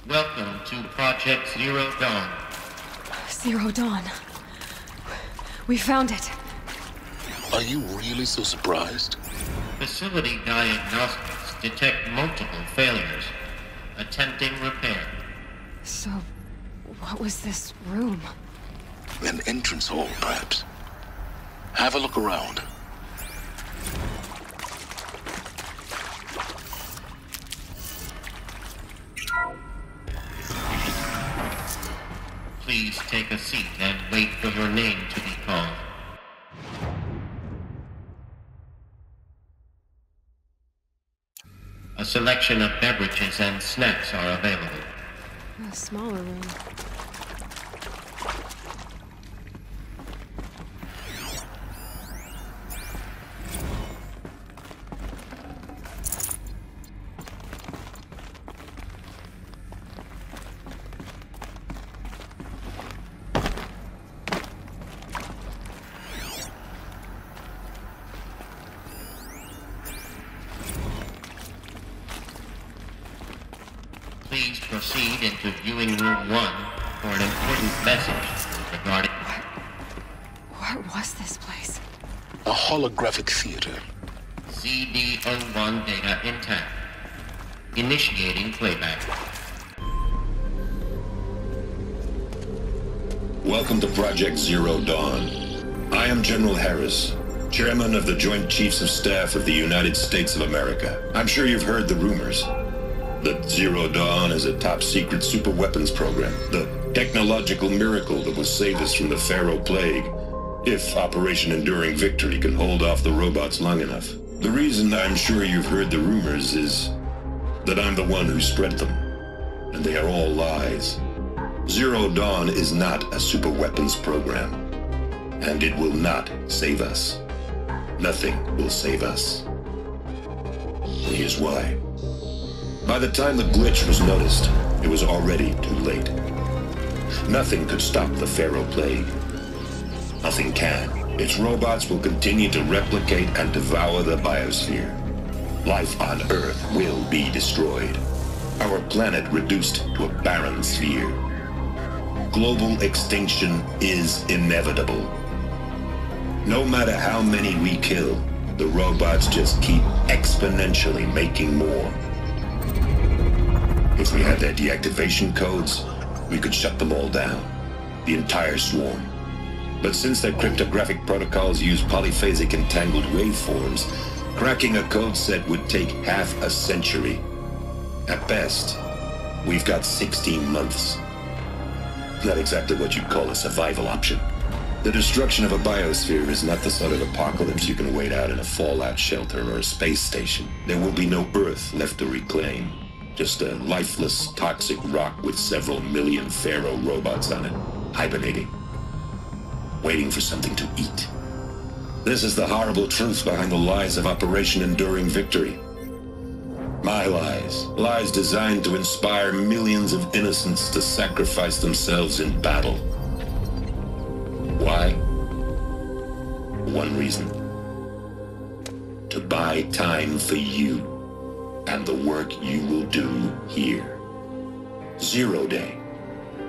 Welcome to Project Zero Dawn. Zero Dawn. We found it. Are you really so surprised? Facility diagnostics detect multiple failures. Attempting repair. So, what was this room? An entrance hall, perhaps. Have a look around. Please take a seat and wait for your name to be called. A selection of beverages and snacks are available. A smaller room. Please proceed into viewing room 1 for an important message regarding... What was this place? A holographic theater. ZD-01 data intact. Initiating playback. Welcome to Project Zero Dawn. I am General Harris, Chairman of the Joint Chiefs of Staff of the United States of America. I'm sure you've heard the rumors that Zero Dawn is a top-secret super-weapons program, the technological miracle that will save us from the Pharaoh Plague, if Operation Enduring Victory can hold off the robots long enough. The reason I'm sure you've heard the rumors is that I'm the one who spread them, and they are all lies. Zero Dawn is not a super-weapons program, and it will not save us. Nothing will save us. Here's why. By the time the glitch was noticed, it was already too late. Nothing could stop the Pharaoh Plague. Nothing can. Its robots will continue to replicate and devour the biosphere. Life on Earth will be destroyed. Our planet reduced to a barren sphere. Global extinction is inevitable. No matter how many we kill, the robots just keep exponentially making more. If we had their deactivation codes, we could shut them all down, the entire swarm. But since their cryptographic protocols use polyphasic entangled waveforms, cracking a code set would take half a century. At best, we've got 16 months. Not exactly what you'd call a survival option. The destruction of a biosphere is not the sort of apocalypse you can wait out in a fallout shelter or a space station. There will be no Earth left to reclaim. Just a lifeless, toxic rock with several million Pharaoh robots on it, hibernating, waiting for something to eat. This is the horrible truth behind the lies of Operation Enduring Victory. My lies. Lies designed to inspire millions of innocents to sacrifice themselves in battle. Why? One reason. To buy time for you and the work you will do here. Zero Day,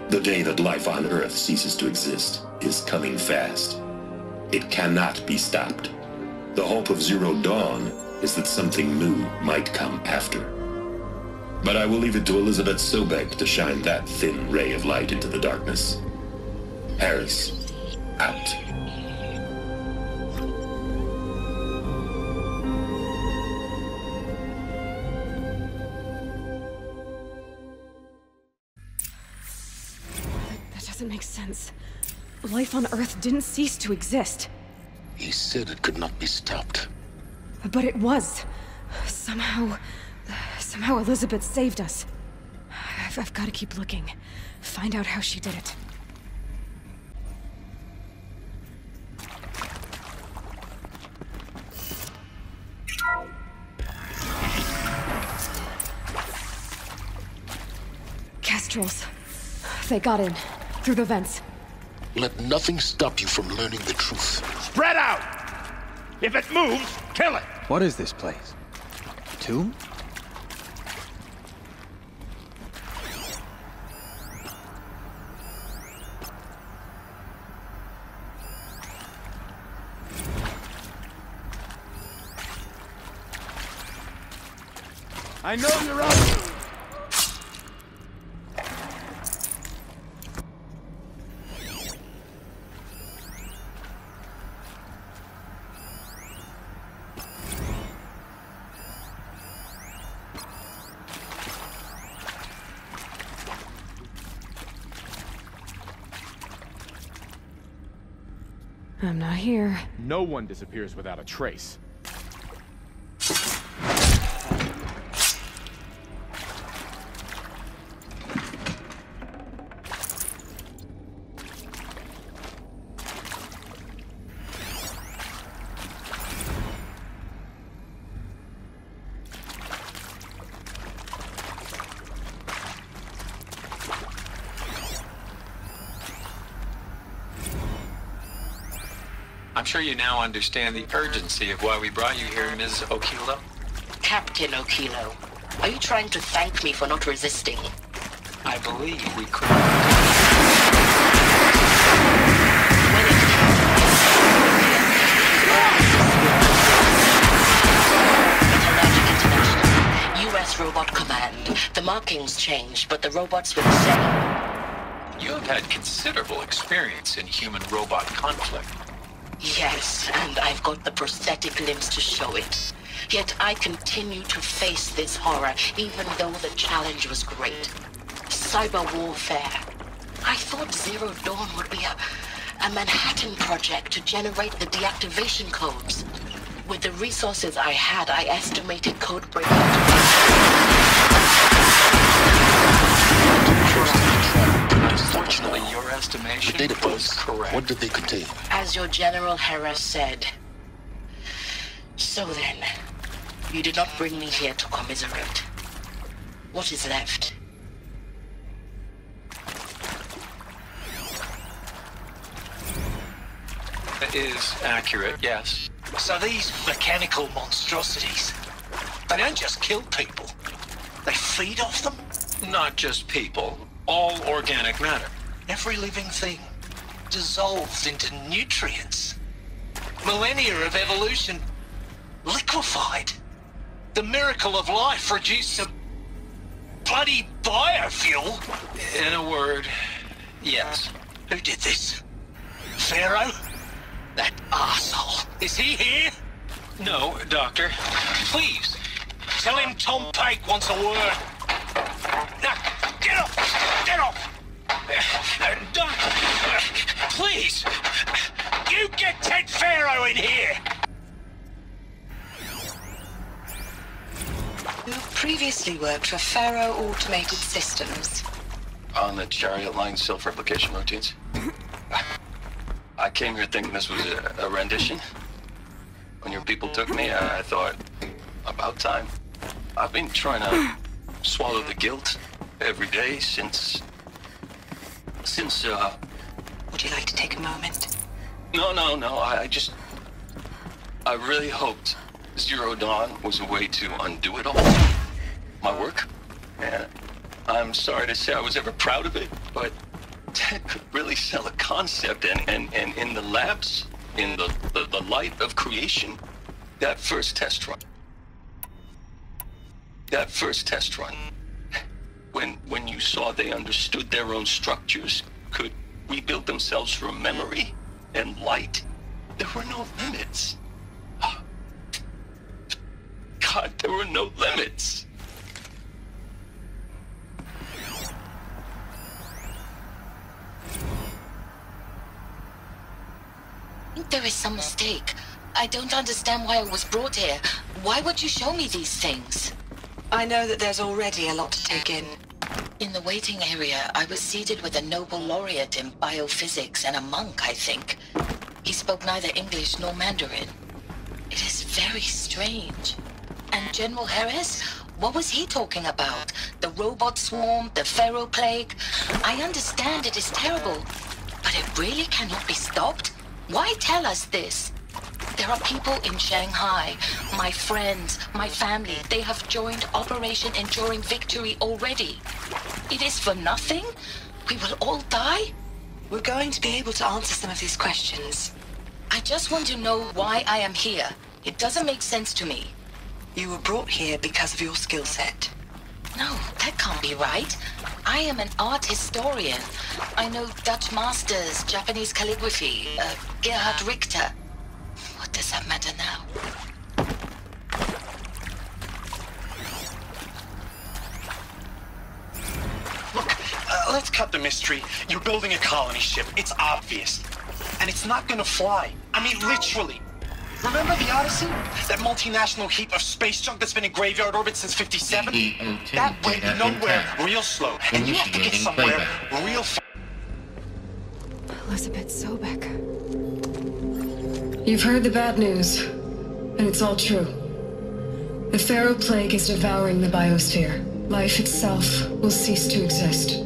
the day that life on Earth ceases to exist, is coming fast. It cannot be stopped. The hope of Zero Dawn is that something new might come after. But I will leave it to Elizabeth Sobek to shine that thin ray of light into the darkness. Harris, out. Doesn't make sense. Life on Earth didn't cease to exist. He said it could not be stopped. But it was. Somehow Elizabeth saved us. I've got to keep looking. Find out how she did it. Kestrels. They got in. Through the vents. Let nothing stop you from learning the truth. Spread out! If it moves, kill it! What is this place? A tomb? I know you're out! I'm not here. No one disappears without a trace. I'm sure you now understand the urgency of why we brought you here, Ms. Okilo. Captain Okilo, are you trying to thank me for not resisting? I believe we could. U.S. Robot Command. The markings changed, but the robots were the same. You have had considerable experience in human-robot conflict. Yes, and I've got the prosthetic limbs to show it. Yet I continue to face this horror, even though the challenge was great. Cyber warfare. I thought Zero Dawn would be a Manhattan project to generate the deactivation codes. With the resources I had, I estimated code breaking Unfortunately, your estimation The data was points, correct. what did they contain? as your General Harris said. So then, you did not bring me here to commiserate. What is left? That is accurate, yes. So these mechanical monstrosities, they don't just kill people. They feed off them. Not just people, all organic matter. Every living thing dissolved into nutrients. Millennia of evolution liquefied. The miracle of life reduced to bloody biofuel. In a word, yes. Who did this? Pharaoh? That arsehole. Is he here? No, Doctor. Please, tell him Tom Pake wants a word. Now, get off! Get off! Doctor, please! You get Ted Pharaoh in here! You previously worked for Pharaoh Automated Systems. On the Chariot Line self-replication routines. I came here thinking this was a rendition. When your people took me, I thought, about time. I've been trying to swallow the guilt every day since... Would you like to take a moment? No, I really hoped Zero Dawn was a way to undo it all. My work. And I'm sorry to say I was ever proud of it, but Ted could really sell a concept, and in the labs, in the light of creation, that first test run, when you saw they understood their own structures, could rebuild themselves from memory and light, there were no limits. God, there were no limits. I think there is some mistake. I don't understand why I was brought here. Why would you show me these things? I know that there's already a lot to take in. In the waiting area, I was seated with a Nobel laureate in biophysics and a monk, I think. He spoke neither English nor Mandarin. It is very strange. And General Harris? What was he talking about? The robot swarm? The Pharaoh plague? I understand it is terrible. But it really cannot be stopped? Why tell us this? There are people in Shanghai, my friends, my family. They have joined Operation Enduring Victory already. It is for nothing? We will all die? We're going to be able to answer some of these questions. I just want to know why I am here. It doesn't make sense to me. You were brought here because of your skill set. No, that can't be right. I am an art historian. I know Dutch masters, Japanese calligraphy, Gerhard Richter. What does that matter now? Look, let's cut the mystery. You're building a colony ship. It's obvious. And it's not gonna fly. I mean, literally. Remember the Odyssey? That multinational heap of space junk that's been in graveyard orbit since 57? That went nowhere real slow. And you have to get somewhere real fast. Elizabeth Sobek. You've heard the bad news, and it's all true. The Pharaoh Plague is devouring the biosphere. Life itself will cease to exist.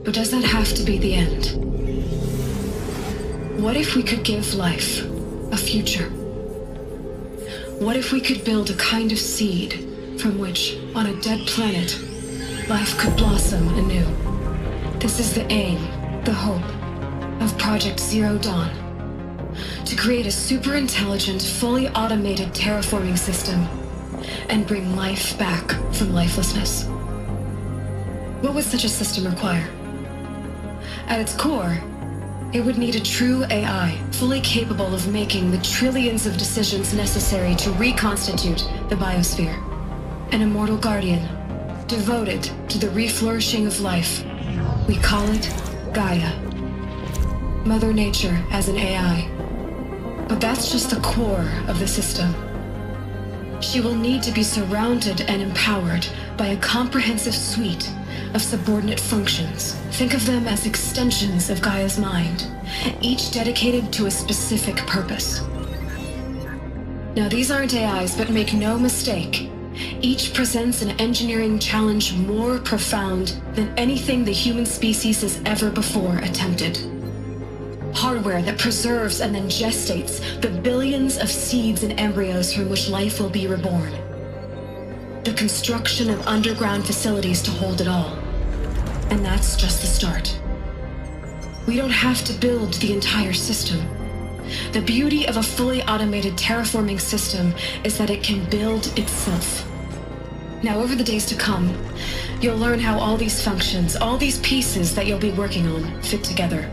But does that have to be the end? What if we could give life a future? What if we could build a kind of seed from which, on a dead planet, life could blossom anew? This is the aim, the hope, of Project Zero Dawn. To create a super-intelligent, fully automated terraforming system and bring life back from lifelessness. What would such a system require? At its core, it would need a true AI, fully capable of making the trillions of decisions necessary to reconstitute the biosphere. An immortal guardian, devoted to the reflourishing of life. We call it Gaia. Mother Nature as an AI. But that's just the core of the system. She will need to be surrounded and empowered by a comprehensive suite of subordinate functions. Think of them as extensions of Gaia's mind, each dedicated to a specific purpose. Now, these aren't AIs, but make no mistake, each presents an engineering challenge more profound than anything the human species has ever before attempted. Hardware that preserves and then gestates the billions of seeds and embryos from which life will be reborn. The construction of underground facilities to hold it all. And that's just the start. We don't have to build the entire system. The beauty of a fully automated terraforming system is that it can build itself. Now, over the days to come, you'll learn how all these functions, all these pieces that you'll be working on, fit together.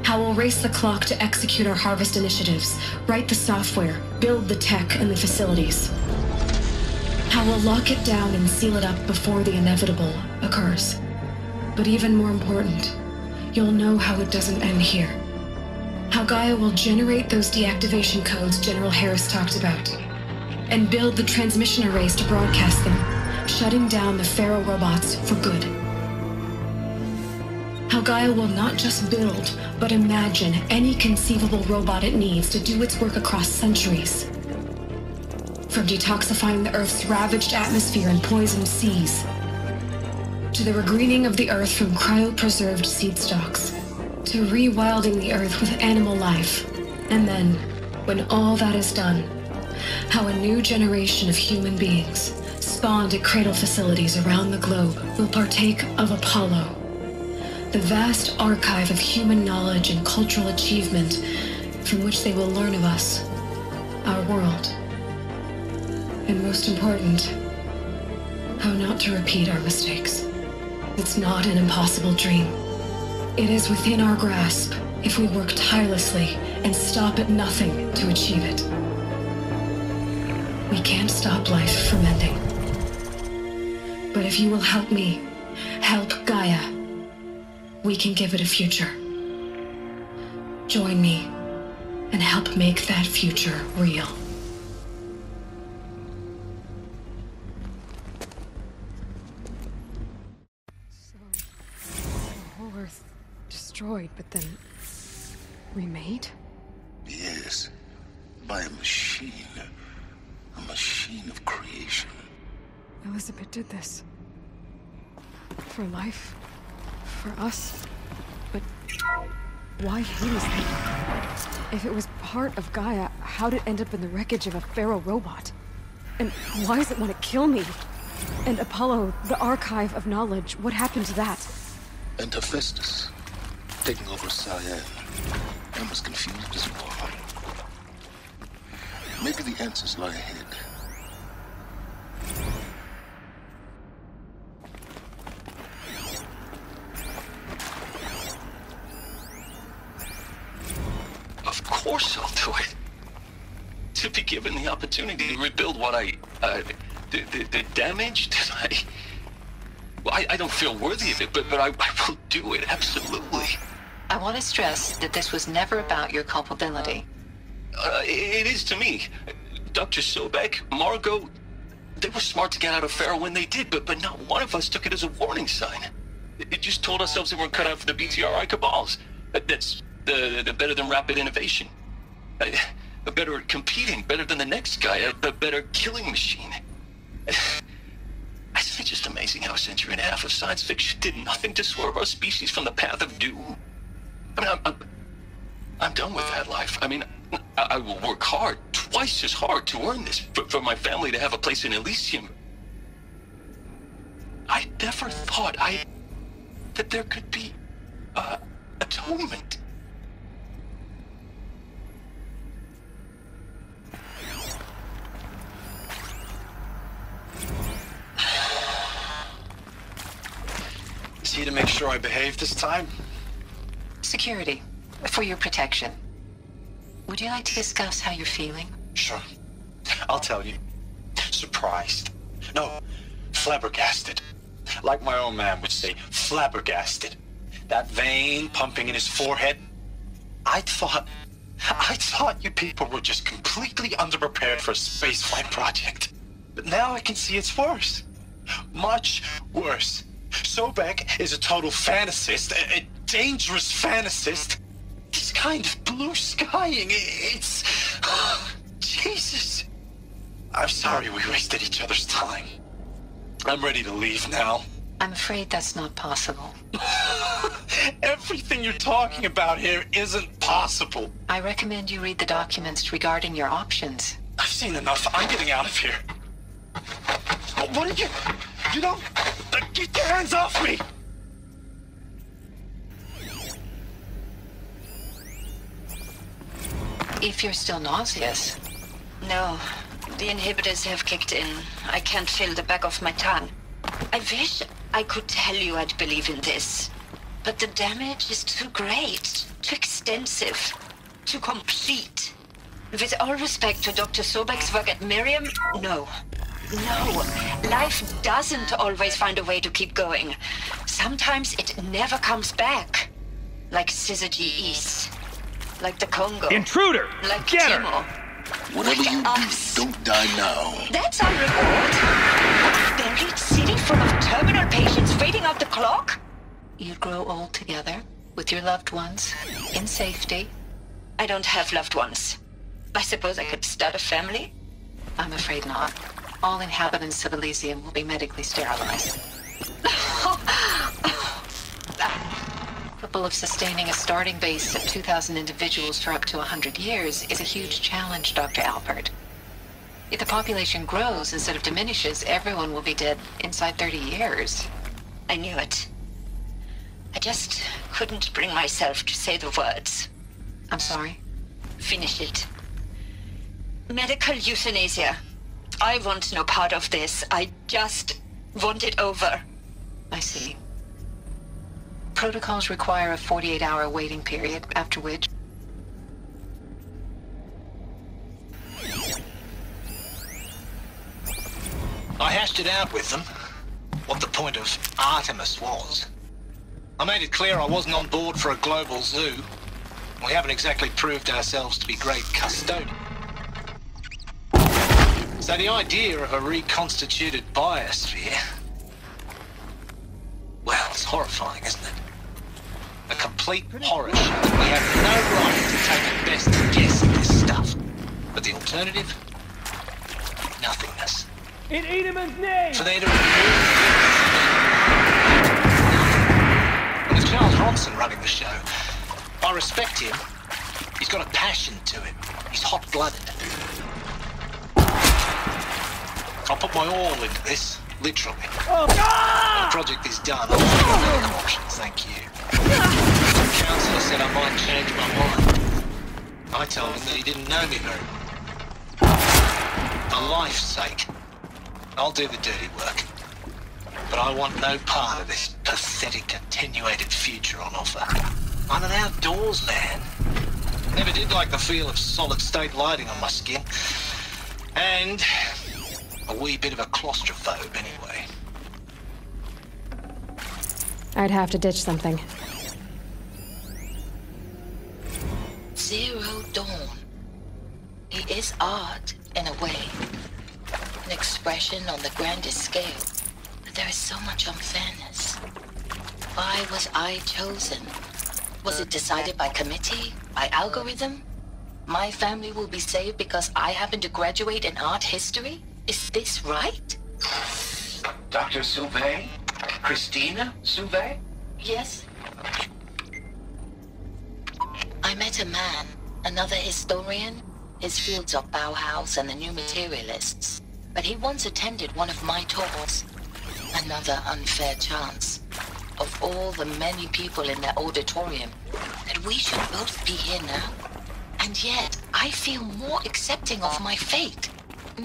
How we'll race the clock to execute our harvest initiatives, write the software, build the tech and the facilities. How we'll lock it down and seal it up before the inevitable occurs. But even more important, you'll know how it doesn't end here. How Gaia will generate those deactivation codes General Harris talked about, and build the transmission arrays to broadcast them, shutting down the Pharaoh robots for good. How Gaia will not just build, but imagine any conceivable robot it needs to do its work across centuries. From detoxifying the Earth's ravaged atmosphere and poisoned seas, to the regreening of the Earth from cryopreserved seed stalks, to rewilding the Earth with animal life. And then, when all that is done, how a new generation of human beings, spawned at cradle facilities around the globe, will partake of Apollo, the vast archive of human knowledge and cultural achievement from which they will learn of us, our world. And most important, how not to repeat our mistakes. It's not an impossible dream. It is within our grasp if we work tirelessly and stop at nothing to achieve it. We can't stop life from ending. But if you will help me, help Gaia, we can give it a future. Join me and help make that future real. So, the whole Earth destroyed, but then remade? Yes, by a machine. A machine of creation. Elizabeth did this. For life. For us. Why Hades then? If it was part of Gaia, how'd it end up in the wreckage of a Pharaoh robot? And why does it want to kill me? And Apollo, the archive of knowledge, what happened to that? And Hephaestus, taking over Cyan. I was confused as well. Maybe the answers lie ahead. Of course I'll do it. To be given the opportunity to rebuild what the damage that I don't feel worthy of it, but I will do it, absolutely. I want to stress that this was never about your culpability. It is to me. Dr. Sobek, Margot, they were smart to get out of Pharaoh when they did, but not one of us took it as a warning sign. It just told ourselves that we're cut out for the BTRI cabals. That's the better than rapid innovation. Better at competing, better than the next guy, a better killing machine. It's just amazing how a century and a half of science fiction did nothing to swerve our species from the path of doom. I mean, I'm done with that life. I mean, I will work hard, twice as hard, to earn this, for my family to have a place in Elysium. I never thought that there could be atonement. Is he to make sure I behave this time? Security, for your protection. Would you like to discuss how you're feeling? Sure. I'll tell you. Surprised. No, flabbergasted. Like my old man would say, flabbergasted. That vein pumping in his forehead. I thought you people were just completely underprepared for a spaceflight project. But now I can see it's worse. Much worse. Sobek is a total fantasist, a dangerous fantasist. This kind of blue skying, it's... Jesus. I'm sorry we wasted each other's time. I'm ready to leave now. I'm afraid that's not possible. Everything you're talking about here isn't possible. I recommend you read the documents regarding your options. I've seen enough. I'm getting out of here. What did you... You don't... Get your hands off me! If you're still nauseous. No. The inhibitors have kicked in. I can't feel the back of my tongue. I wish I could tell you I'd believe in this. But the damage is too great, too extensive, too complete. With all respect to Dr. Sobek's work at Miriam, no. No, life doesn't always find a way to keep going. Sometimes it never comes back. Like Syzygy East. Like the Congo. Intruder! Like Get Timo. her! Whatever you do, don't die now. That's our reward? A buried city full of terminal patients waiting out the clock? You'd grow old together, with your loved ones, in safety. I don't have loved ones. I suppose I could start a family? I'm afraid not. All inhabitants of Elysium will be medically sterilized. Capable of sustaining a starting base of 2,000 individuals for up to 100 years is a huge challenge, Dr. Alpert. If the population grows instead of diminishes, everyone will be dead inside 30 years. I knew it. I just couldn't bring myself to say the words. I'm sorry? Finish it. Medical euthanasia. I want no part of this. I just want it over. I see. Protocols require a 48-hour waiting period, after which... I hashed it out with them, what the point of Artemis was. I made it clear I wasn't on board for a global zoo. We haven't exactly proved ourselves to be great custodians. So the idea of a reconstituted biosphere... well, it's horrifying, isn't it? A complete horror show. We have no right to take a best guess at this stuff. But the alternative? Nothingness. In Edemon's name! For there to remove this... And with Charles Ronson running the show, I respect him. He's got a passion to him. He's hot-blooded. I'll put my all into this, literally. When the project is done, I'll make another option, thank you. The councillor said I might change my mind. I told him that he didn't know me very well. For life's sake, I'll do the dirty work. But I want no part of this pathetic, attenuated future on offer. I'm an outdoors man. Never did like the feel of solid-state lighting on my skin. And a wee bit of a claustrophobe, anyway. I'd have to ditch something. Zero Dawn. It is art, in a way. An expression on the grandest scale. But there is so much unfairness. Why was I chosen? Was it decided by committee? By algorithm? My family will be saved because I happen to graduate in art history? Is this right? Dr. Sauvé? Christina Sauvé? Yes. I met a man, another historian. His fields are Bauhaus and the New Materialists. But he once attended one of my talks. Another unfair chance. Of all the many people in that auditorium, that we should both be here now. And yet, I feel more accepting of my fate.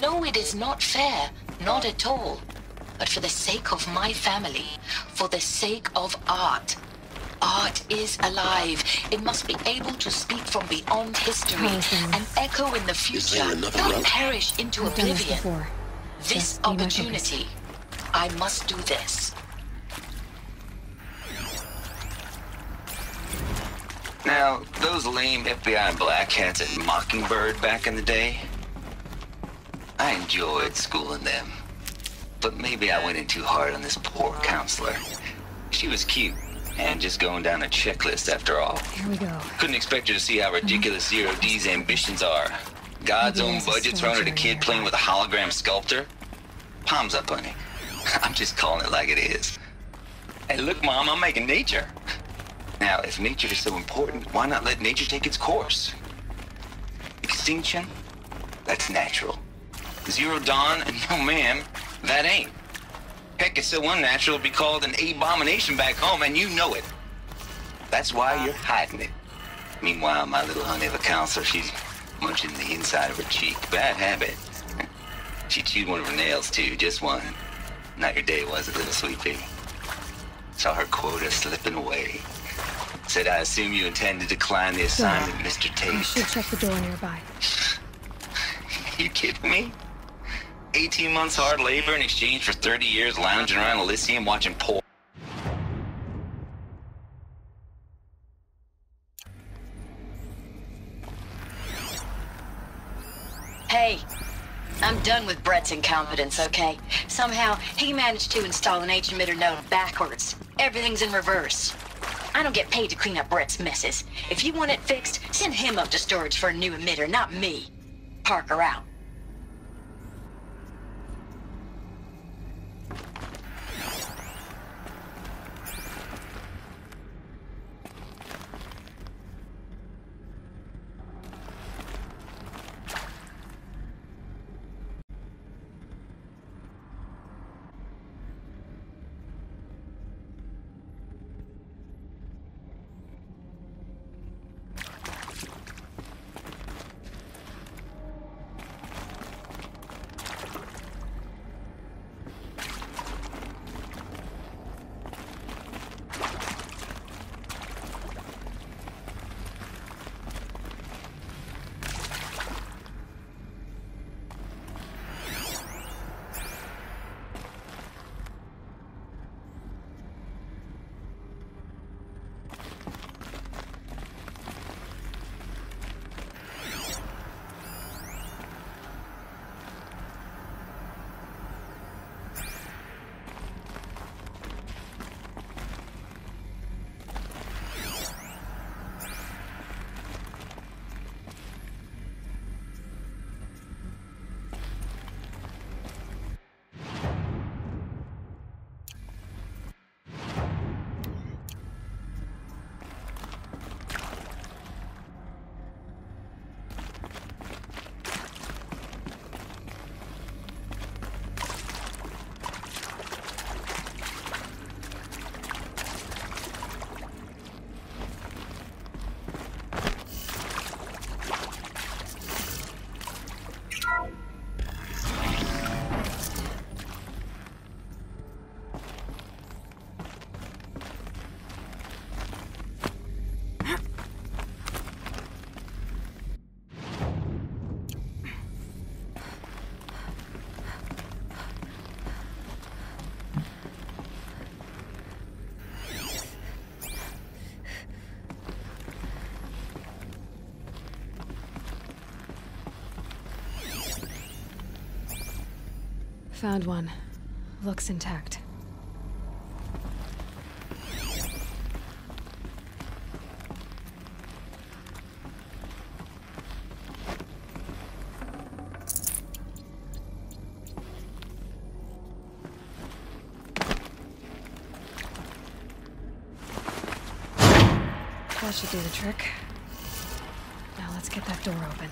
No, it is not fair, not at all. But for the sake of my family, for the sake of art. Art is alive. It must be able to speak from beyond history and echo in the future, not perish into oblivion. This opportunity, I must do this. Now, those lame FBI black hats at Mockingbird back in the day, I enjoyed schooling them. But maybe I went in too hard on this poor counselor. She was cute, and just going down a checklist after all. Here we go. Couldn't expect her to see how ridiculous Zero D's ambitions are. God's own budget thrown at a kid playing with a hologram sculptor? Palms up, honey. I'm just calling it like it is. Hey, look, Mom, I'm making nature. Now, if nature is so important, why not let nature take its course? Extinction? That's natural. Zero Dawn? No, ma'am, that ain't. Heck, it's so unnatural to be called an abomination back home, and you know it. That's why you're hiding it. Meanwhile, my little honey of a counselor, she's munching the inside of her cheek. Bad habit. She chewed one of her nails, too, just one. Not your day, was it, little sweet pea? Saw her quota slipping away. Said, I assume you intend to decline the assignment, Mr. Tate. I should check the door nearby. You kidding me? 18 months hard labor in exchange for 30 years lounging around Elysium watching porn. Hey, I'm done with Brett's incompetence, okay? Somehow, he managed to install an H-emitter node backwards. Everything's in reverse. I don't get paid to clean up Brett's messes. If you want it fixed, send him up to storage for a new emitter, not me. Parker out. Found one. Looks intact. That should do the trick. Now let's get that door open.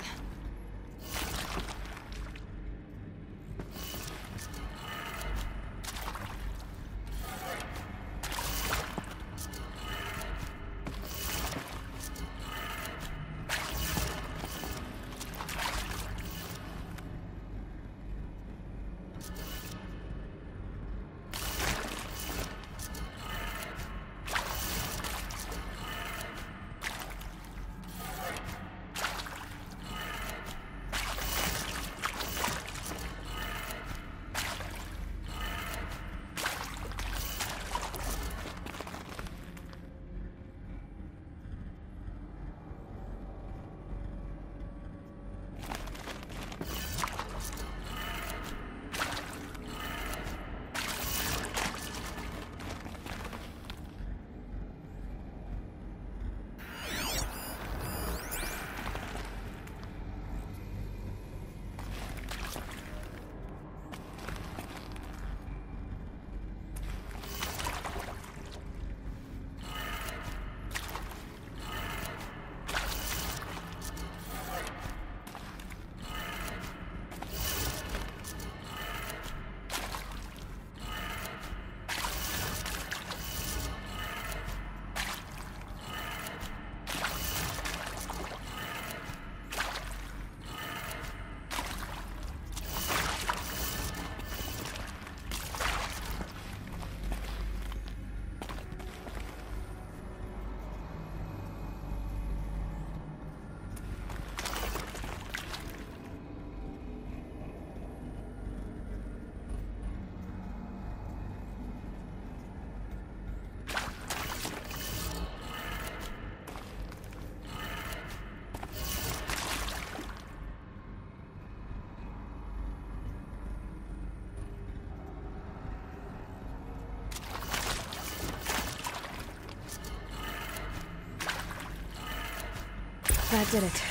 That did it.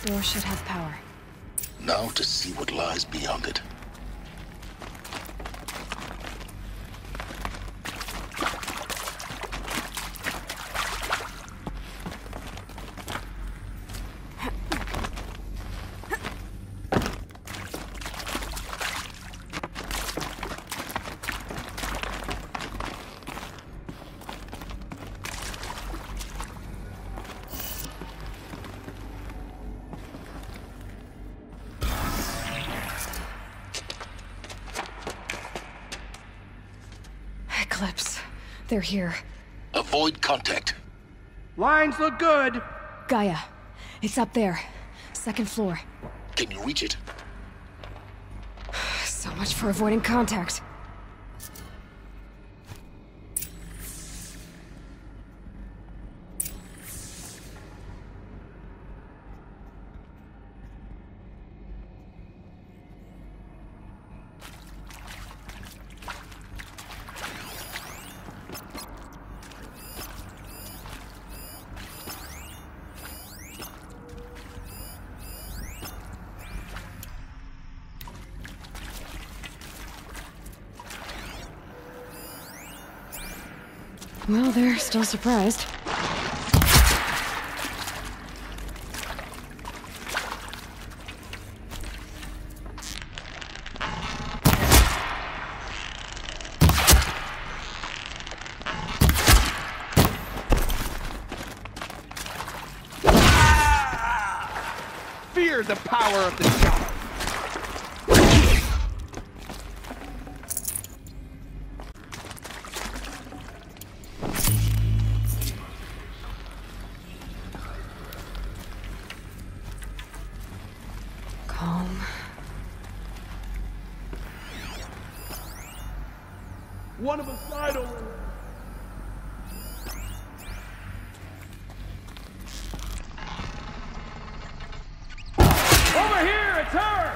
Door should have power. Now to see what lies beyond it. Eclipse. They're here. Avoid contact. Lines look good. Gaia. It's up there. Second floor. Can you reach it? So much for avoiding contact. Well, they're still surprised. Fear the power of the shadow. One of us died already. Over here, it's her!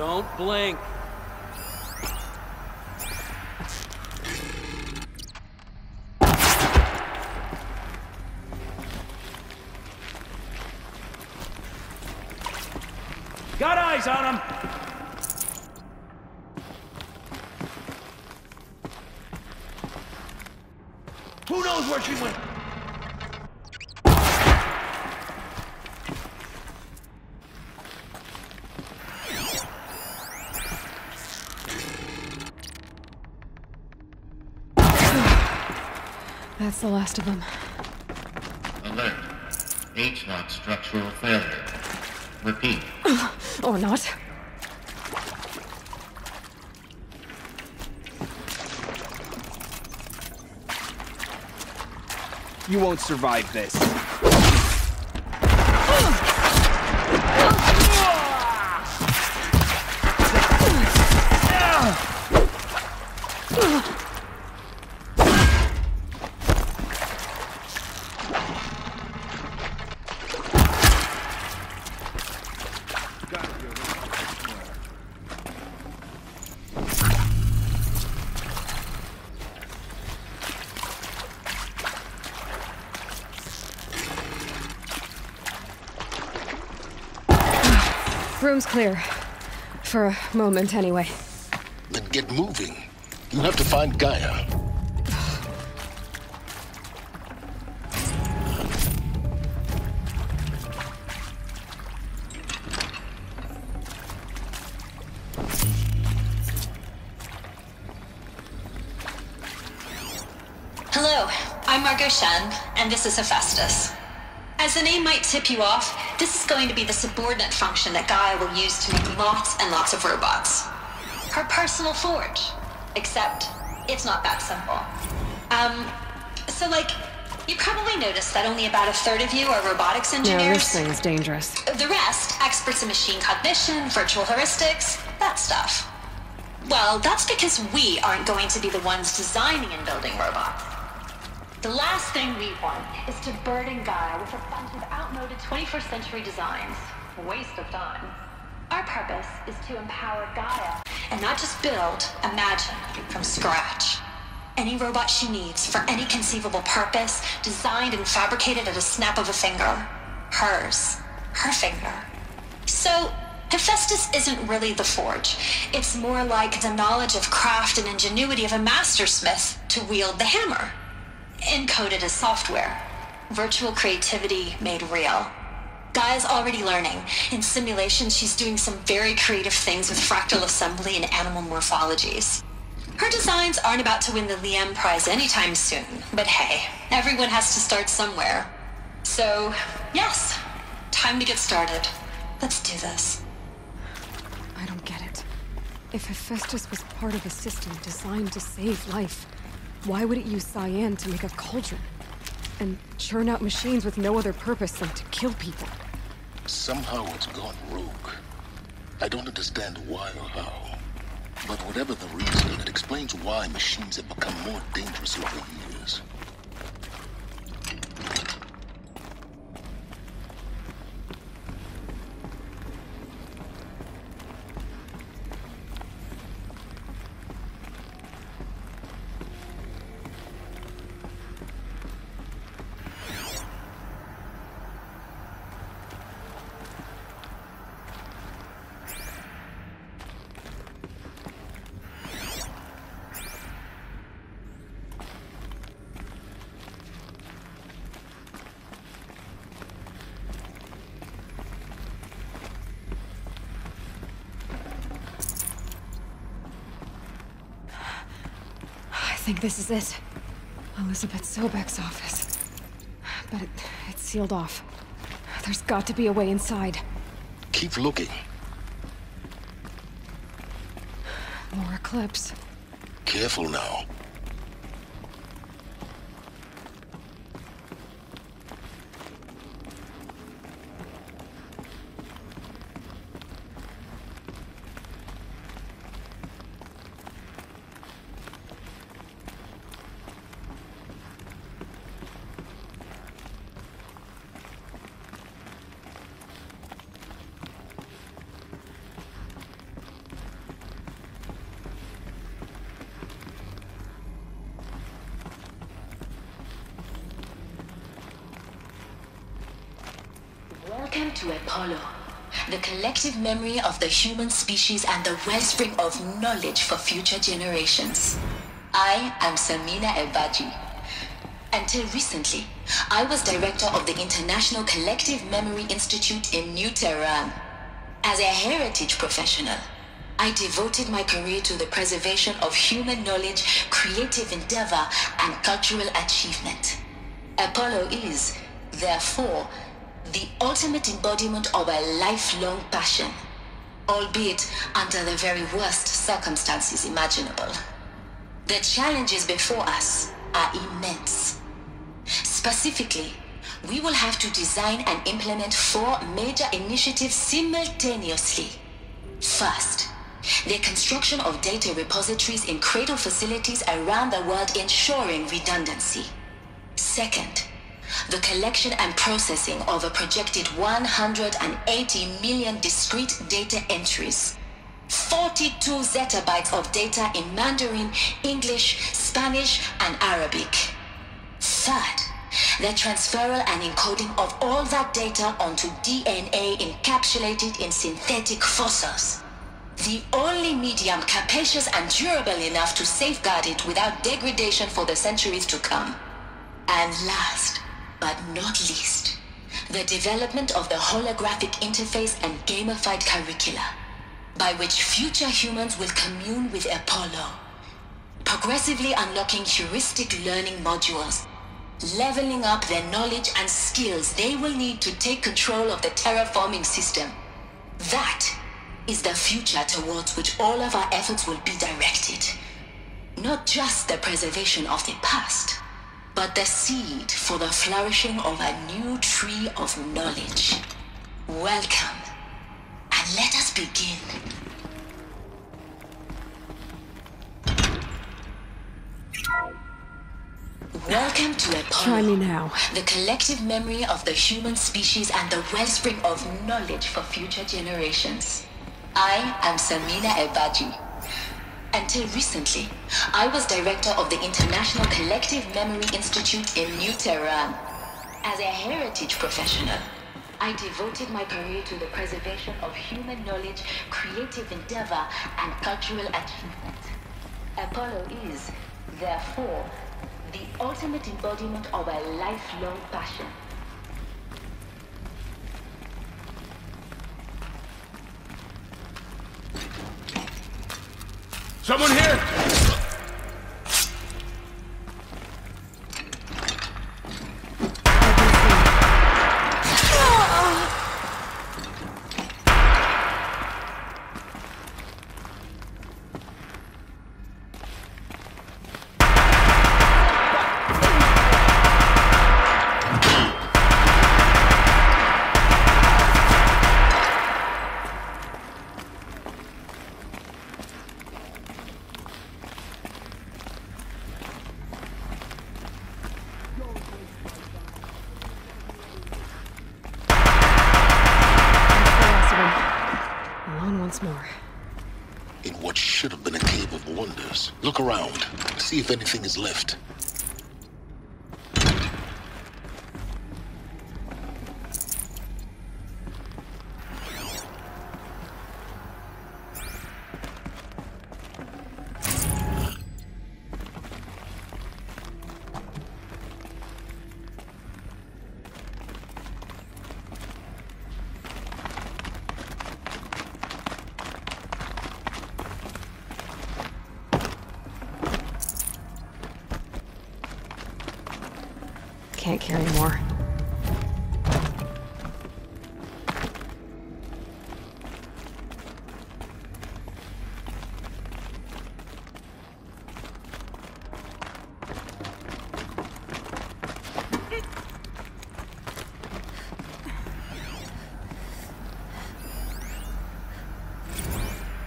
Don't blink. Got eyes on him! Who knows where she went? That's the last of them. Alert. H-lock structural failure. Repeat. Or not. You won't survive this. Room's clear. For a moment, anyway. Then get moving. You have to find Gaia. Hello, I'm Margot Shen, and this is Hephaestus. As the name might tip you off, this is going to be the subordinate function that Gaia will use to make lots and lots of robots. Her personal forge. Except, it's not that simple. You probably noticed that only about a third of you are robotics engineers. Yeah, this thing's dangerous. The rest, experts in machine cognition, virtual heuristics, that stuff. Well, that's because we aren't going to be the ones designing and building robots. The last thing we want is to burden Gaia with a bunch of outmoded 21st century designs. Waste of time. Our purpose is to empower Gaia and not just build, imagine from scratch. Any robot she needs for any conceivable purpose, designed and fabricated at a snap of a finger. Hers. Her finger. So, Hephaestus isn't really the forge. It's more like the knowledge of craft and ingenuity of a mastersmith to wield the hammer. Encoded as software. Virtual creativity made real. Gaia's already learning. In simulation, she's doing some very creative things with fractal assembly and animal morphologies. Her designs aren't about to win the Liam Prize anytime soon, but hey, everyone has to start somewhere. So, yes, time to get started. Let's do this. I don't get it. If Hephaestus was part of a system designed to save life, why would it use cyan to make a cauldron? And churn out machines with no other purpose than to kill people? Somehow it's gone rogue. I don't understand why or how. But whatever the reason, it explains why machines have become more dangerous over the years. I think this is it. Elizabeth Sobek's office. But it's sealed off. There's got to be a way inside. Keep looking. More Eclipse. Careful now. Welcome to Apollo, the collective memory of the human species and the wellspring of knowledge for future generations. I am Samina El-Baji. Until recently, I was director of the International Collective Memory Institute in New Tehran. As a heritage professional, I devoted my career to the preservation of human knowledge, creative endeavor, and cultural achievement. Apollo is, therefore, the ultimate embodiment of a lifelong passion, albeit under the very worst circumstances imaginable. The challenges before us are immense. Specifically, we will have to design and implement 4 major initiatives simultaneously. First, the construction of data repositories in cradle facilities around the world, ensuring redundancy. Second, the collection and processing of a projected 180 million discrete data entries, 42 zettabytes of data in Mandarin, English, Spanish, and Arabic. Third, the transferal and encoding of all that data onto DNA encapsulated in synthetic fossils, the only medium capacious and durable enough to safeguard it without degradation for the centuries to come. And last, but not least, the development of the holographic interface and gamified curricula, by which future humans will commune with Apollo, progressively unlocking heuristic learning modules, leveling up their knowledge and skills they will need to take control of the terraforming system. That is the future towards which all of our efforts will be directed. Not just the preservation of the past, but the seed for the flourishing of a new tree of knowledge. Welcome, and let us begin. Welcome to Apollo. Try me now. The collective memory of the human species and the wellspring of knowledge for future generations. I am Samina El-Baji. Until recently, I was director of the International Collective Memory Institute in New Tehran. As a heritage professional, I devoted my career to the preservation of human knowledge, creative endeavor, and cultural achievement. Apollo is, therefore, the ultimate embodiment of a lifelong passion. Someone here! Look around. See if anything is left. Can't carry more.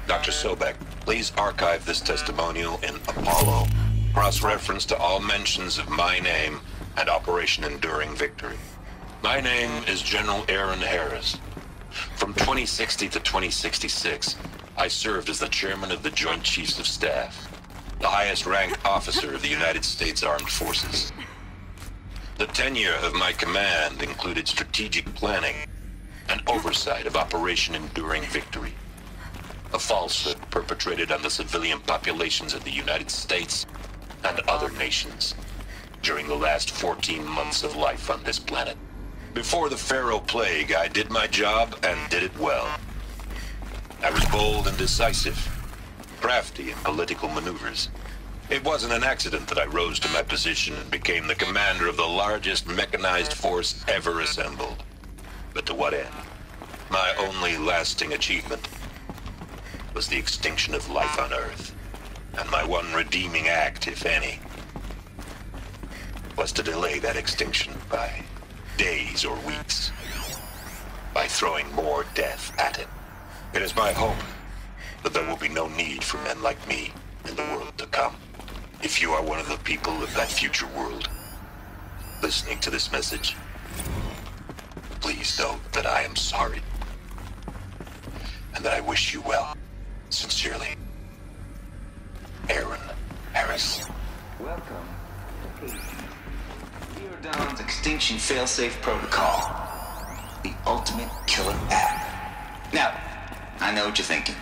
Dr. Sobek, please archive this testimonial in Apollo. Cross-reference to all mentions of my name and Operation Enduring Victory. My name is General Aaron Harris. From 2060 to 2066, I served as the chairman of the Joint Chiefs of Staff, the highest ranked officer of the United States Armed Forces. The tenure of my command included strategic planning, and oversight of Operation Enduring Victory. A falsehood perpetrated on the civilian populations of the United States and other nations during the last 14 months of life on this planet. Before the Pharaoh Plague, I did my job and did it well. I was bold and decisive, crafty in political maneuvers. It wasn't an accident that I rose to my position and became the commander of the largest mechanized force ever assembled. But to what end? My only lasting achievement was the extinction of life on Earth. And my one redeeming act, if any, was to delay that extinction by days or weeks, by throwing more death at it. It is my hope that there will be no need for men like me in the world to come. If you are one of the people of that future world listening to this message, please know that I am sorry and that I wish you well. Sincerely, Aaron Harris. Welcome to Zero Dawn's Extinction Failsafe Protocol, the ultimate killer app. Now, I know what you're thinking.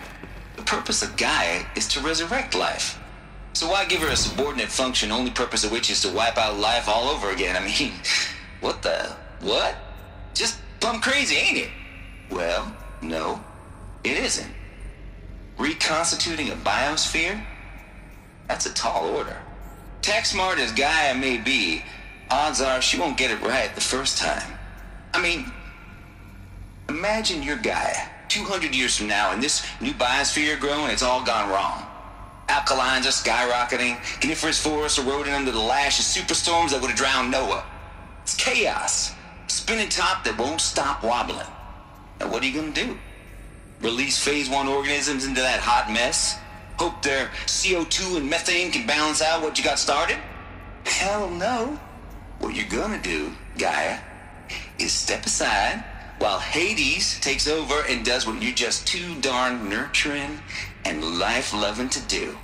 The purpose of Gaia is to resurrect life. So why give her a subordinate function, only purpose of which is to wipe out life all over again? I mean, what? Just plumb crazy, ain't it? Well, no, it isn't. Reconstituting a biosphere? That's a tall order. Tech smart as Gaia may be, odds are she won't get it right the first time. I mean, imagine you're Gaia, 200 years from now, and this new biosphere growing, it's all gone wrong. Alkalines are skyrocketing, coniferous forests eroding under the lash of superstorms that would have drowned Noah. It's chaos, a spinning top that won't stop wobbling. Now what are you gonna do? Release phase 1 organisms into that hot mess? Hope their CO2 and methane can balance out what you got started? Hell no. What you're gonna do, Gaia, is step aside while Hades takes over and does what you're just too darn nurturing and life-loving to do,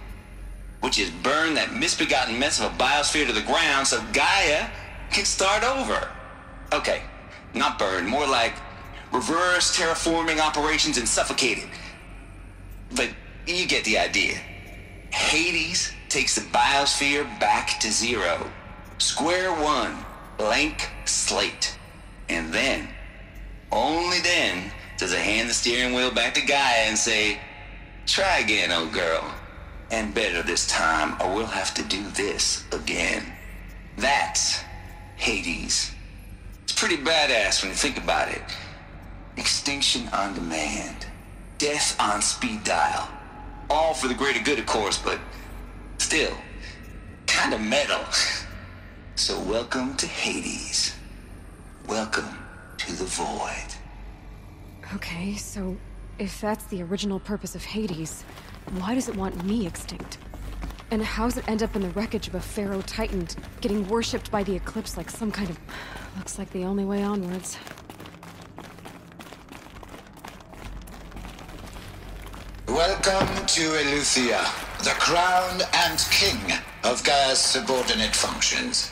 which is burn that misbegotten mess of a biosphere to the ground so Gaia can start over. Okay, not burn, more like reverse terraforming operations and suffocate it. But you get the idea. Hades takes the biosphere back to zero. Square one, blank slate. And then, only then, does it hand the steering wheel back to Gaia and say, try again, old girl. And better this time, or we'll have to do this again. That's Hades. It's pretty badass when you think about it. Extinction on demand. Death on speed dial. All for the greater good, of course, but still, kind of metal. So welcome to Hades. Welcome to the void. Okay, so if that's the original purpose of Hades, why does it want me extinct? And how's it end up in the wreckage of a Pharaoh Titan, getting worshipped by the Eclipse like some kind of... Looks like the only way onwards. Welcome to Eleuthia, the crown and king of Gaia's subordinate functions.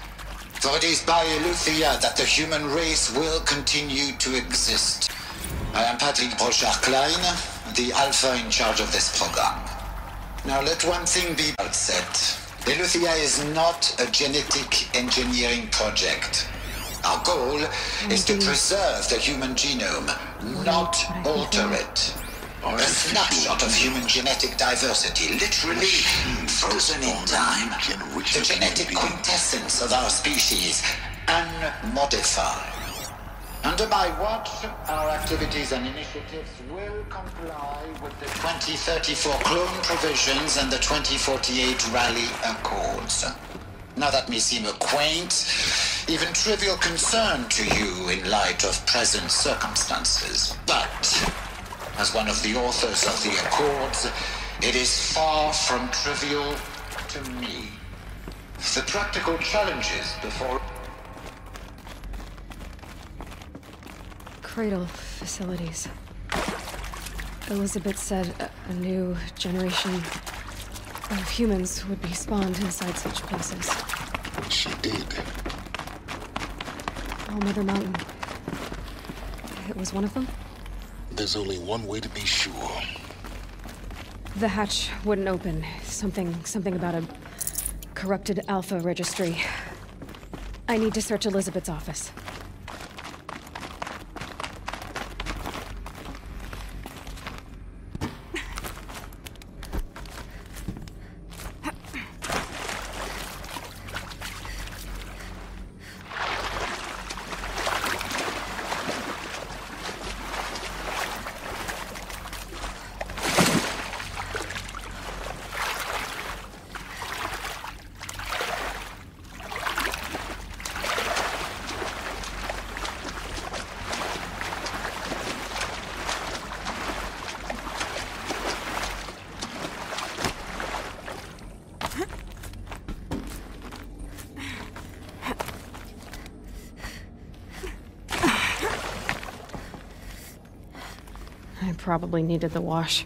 For it is by Eleuthia that the human race will continue to exist. I am Patrick Brochard-Klein, the Alpha in charge of this program. Now let one thing be outset. Eleuthia is not a genetic engineering project. Our goal is to preserve the human genome, not alter it. A snapshot of human genetic diversity, literally frozen in time. The genetic quintessence of our species, unmodified. Under my watch, our activities and initiatives will comply with the 2034 clone provisions and the 2048 Raleigh Accords. Now that may seem a quaint, even trivial concern to you in light of present circumstances, but as one of the authors of the Accords, it is far from trivial to me. The practical challenges before... Cradle facilities. Elizabeth said a new generation of humans would be spawned inside such places. She did. All Mother Mountain. It was one of them? There's only one way to be sure. The hatch wouldn't open. Something about a corrupted Alpha registry. I need to search Elizabeth's office. I probably needed the wash.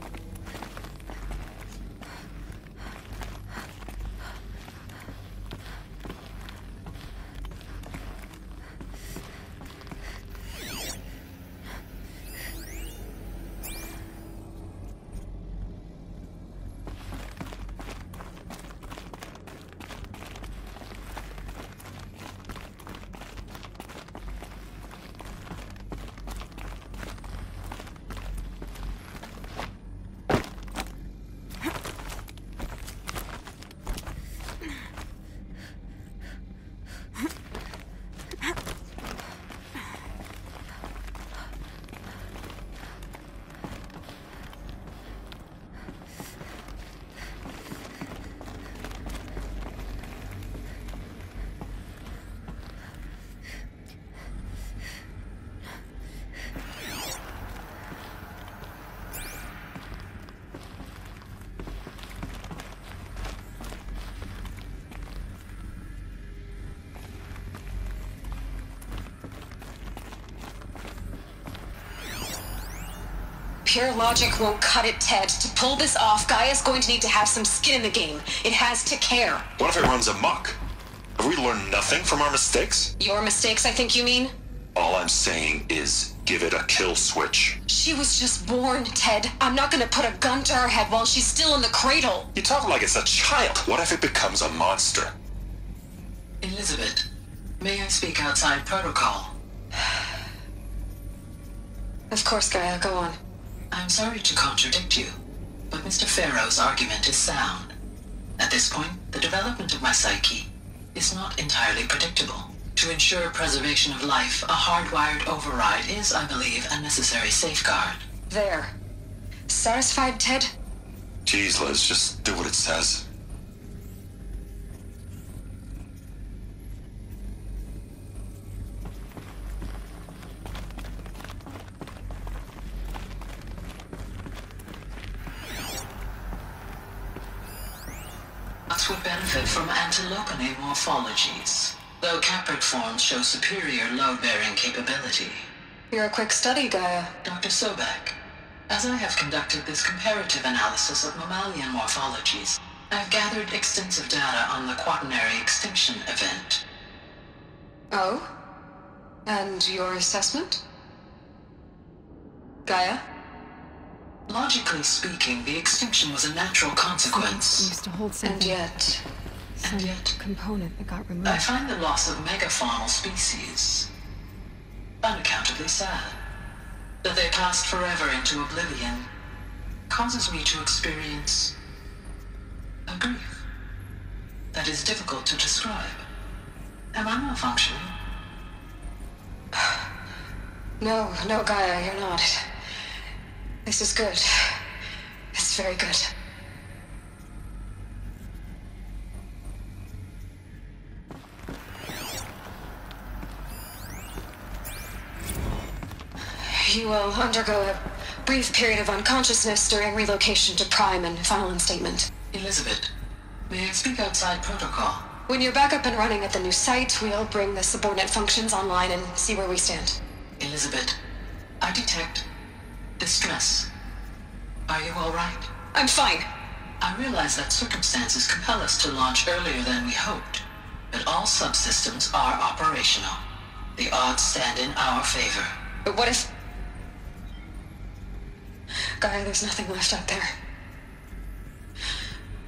Pure logic won't cut it, Ted. To pull this off, Gaia's going to need to have some skin in the game. It has to care. What if it runs amok? Have we learned nothing from our mistakes? Your mistakes, I think you mean? All I'm saying is, give it a kill switch. She was just born, Ted. I'm not gonna put a gun to her head while she's still in the cradle. You talk like it's a child. What if it becomes a monster? Elizabeth, may I speak outside protocol? Of course, Gaia, go on. I'm sorry to contradict you, but Mr. Farrow's argument is sound. At this point, the development of my psyche is not entirely predictable. To ensure preservation of life, a hardwired override is, I believe, a necessary safeguard. There. Satisfied, Ted? Jeez, Liz, just do what it says. Us would benefit from antilopine morphologies, though Caprid forms show superior load-bearing capability. You're a quick study, Gaia. Dr. Sobek, as I have conducted this comparative analysis of mammalian morphologies, I've gathered extensive data on the quaternary extinction event. Oh? And your assessment? Gaia? Logically speaking, the extinction was a natural consequence. Used to hold something. And yet... Some component that got removed. I find the loss of megafaunal species unaccountably sad. That they passed forever into oblivion causes me to experience a grief that is difficult to describe. Am I malfunctioning? No, Gaia, you're not. This is good. It's very good. You will undergo a brief period of unconsciousness during relocation to Prime and final instatement. Elizabeth, may I speak outside protocol? When you're back up and running at the new site, we'll bring the subordinate functions online and see where we stand. Elizabeth, I detect distress. Are you all right? I'm fine. I realize that circumstances compel us to launch earlier than we hoped, but all subsystems are operational. The odds stand in our favor. But what if... Gaia, there's nothing left out there.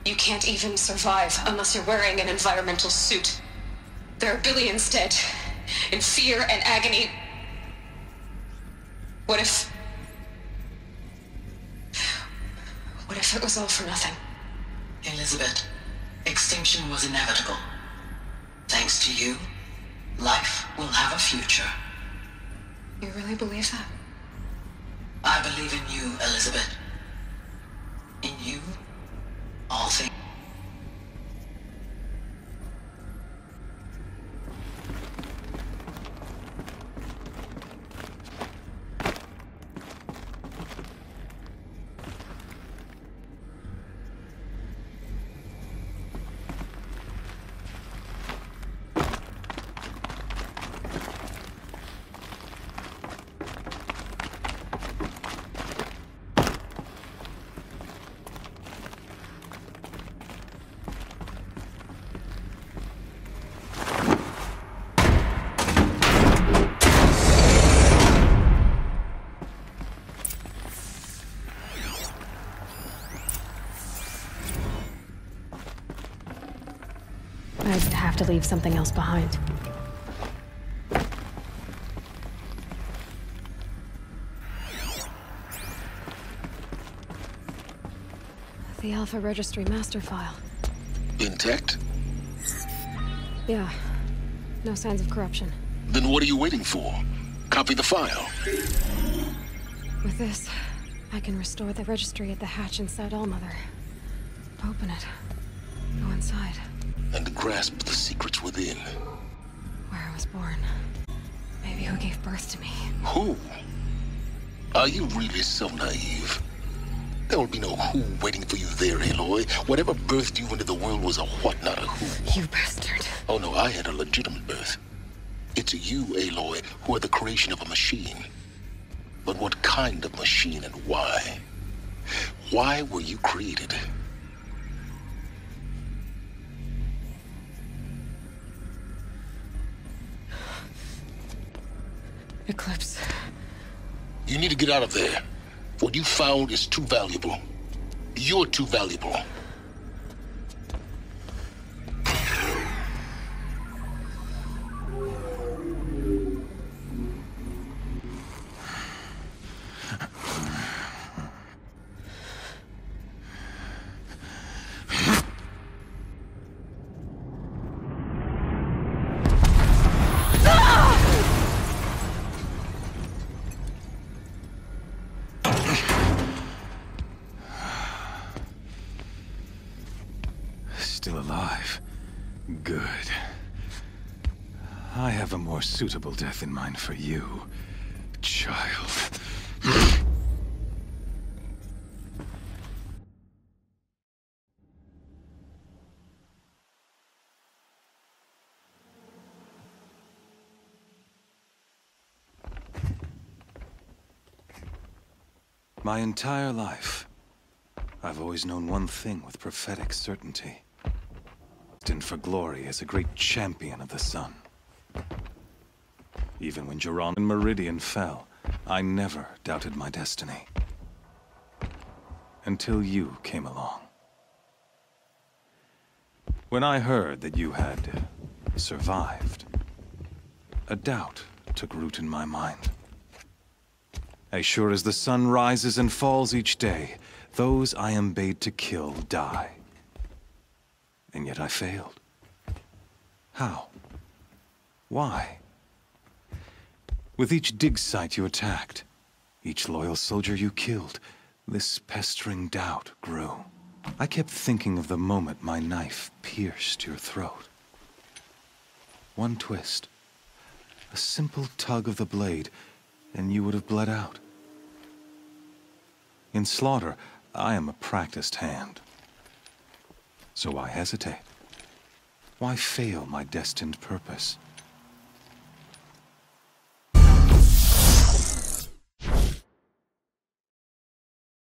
You can't even survive unless you're wearing an environmental suit. There are billions dead, in fear and agony. What if it was all for nothing? Elizabeth, extinction was inevitable. Thanks to you, life will have a future. You really believe that? I believe in you, Elizabeth. In you, all things. I'd have to leave something else behind. The Alpha Registry master file. Intact? Yeah. No signs of corruption. Then what are you waiting for? Copy the file. With this, I can restore the registry at the hatch inside Allmother. Open it. Go inside. And grasp the secrets within. Where I was born. Maybe who gave birth to me. Who? Are you really so naive? There will be no who waiting for you there, Aloy. Whatever birthed you into the world was a what, not a who. You bastard. Oh no, I had a legitimate birth. It's you, Aloy, who are the creation of a machine. But what kind of machine and why? Why were you created? Eclipse. You need to get out of there. What you found is too valuable. You're too valuable. Still alive. Good. I have a more suitable death in mind for you, child. My entire life, I've always known one thing with prophetic certainty. Destined for glory as a great champion of the sun. Even when Geron and Meridian fell, I never doubted my destiny. Until you came along. When I heard that you had survived, a doubt took root in my mind. As sure as the sun rises and falls each day, those I am bade to kill die. And yet I failed. How? Why? With each dig site you attacked, each loyal soldier you killed, this pestering doubt grew. I kept thinking of the moment my knife pierced your throat. One twist, a simple tug of the blade, and you would have bled out. In slaughter, I am a practiced hand. So why hesitate? Why fail my destined purpose?